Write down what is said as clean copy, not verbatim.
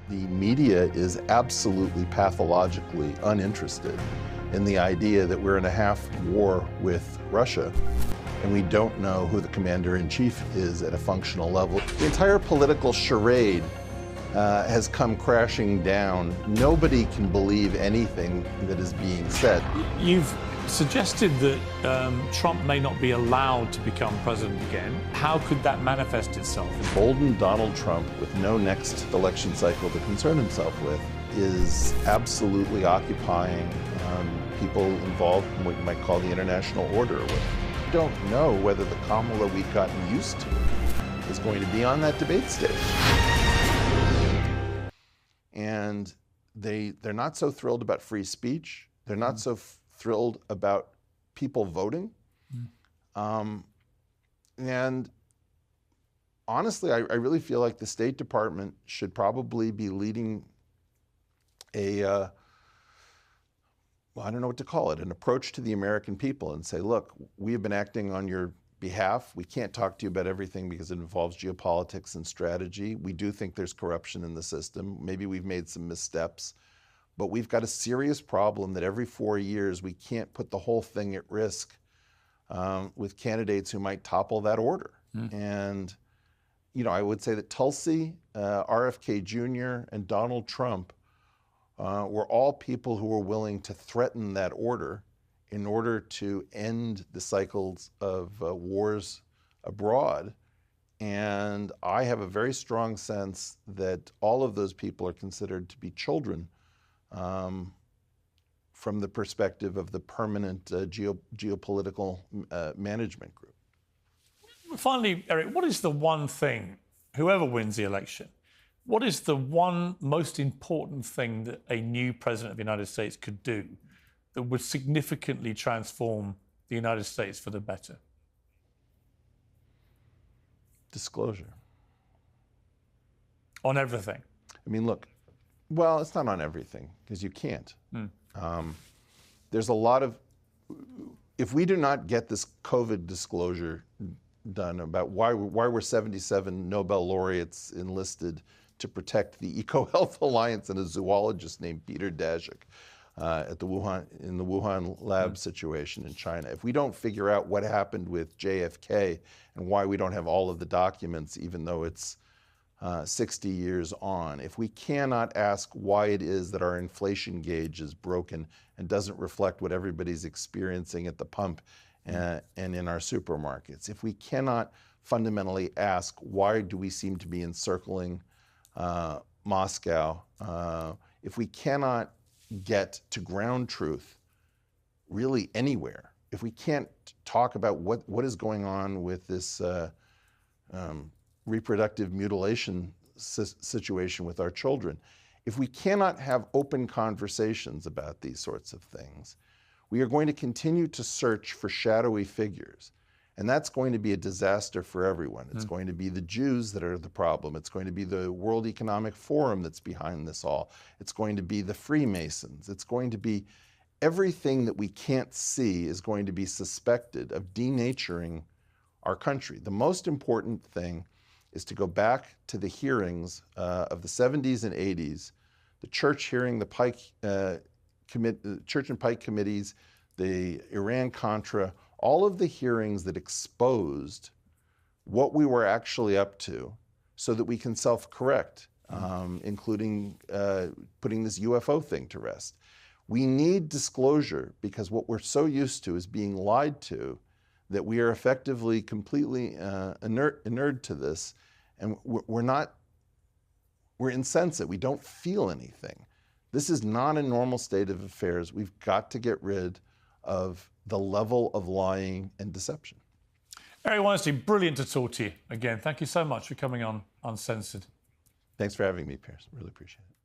The media is absolutely pathologically uninterested in the idea that we're in a half war with Russia and we don't know who the commander-in-chief is at a functional level. The entire political charade has come crashing down. Nobody can believe anything that is being said. You've suggested that Trump may not be allowed to become president again. How could that manifest itself? Emboldened Donald Trump with no next election cycle to concern himself with is absolutely occupying people involved in what you might call the international order. We don't know whether the Kamala we've gotten used to is going to be on that debate stage. And they're not so thrilled about free speech. They're not so thrilled about people voting. And honestly, I really feel like the State Department should probably be leading well, I don't know what to call it, an approach to the American people and say, look, we have been acting on your behalf. We can't talk to you about everything because it involves geopolitics and strategy. We do think there's corruption in the system. Maybe we've made some missteps. But we've got a serious problem that every 4 years we can't put the whole thing at risk with candidates who might topple that order. And, you know, I would say that Tulsi, RFK Jr., and Donald Trump were all people who were willing to threaten that order in order to end the cycles of wars abroad. And I have a very strong sense that all of those people are considered to be children from the perspective of the permanent geopolitical management group. Finally, Eric, what is the one thing, whoever wins the election, what is the one most important thing that a new president of the United States could do that would significantly transform the United States for the better? Disclosure. On everything? I mean, look, well, it's not on everything, because you can't. There's a lot of, if we do not get this COVID disclosure done about why were 77 Nobel laureates enlisted to protect the EcoHealth Alliance and a zoologist named Peter Daszak in the Wuhan lab situation in China. If we don't figure out what happened with JFK and why we don't have all of the documents, even though it's 60 years on, if we cannot ask why it is that our inflation gauge is broken and doesn't reflect what everybody's experiencing at the pump and in our supermarkets, if we cannot fundamentally ask why do we seem to be encircling Moscow, if we cannot get to ground truth really anywhere, if we can't talk about what is going on with this reproductive mutilation situation with our children, if we cannot have open conversations about these sorts of things, we are going to continue to search for shadowy figures. And that's going to be a disaster for everyone. It's going to be the Jews that are the problem. It's going to be the World Economic Forum that's behind this all. It's going to be the Freemasons. It's going to be everything that we can't see is going to be suspected of denaturing our country. The most important thing is to go back to the hearings of the 70s and 80s, the church hearing, the Church and Pike committees, the Iran-Contra, all of the hearings that exposed what we were actually up to so that we can self-correct, including putting this UFO thing to rest. We need disclosure because what we're so used to is being lied to that we are effectively completely inert to this, and we're insensate. We don't feel anything. This is not a normal state of affairs. We've got to get rid of the level of lying and deception. Eric Weinstein, brilliant to talk to you again. Thank you so much for coming on Uncensored. Thanks for having me, Piers. Really appreciate it.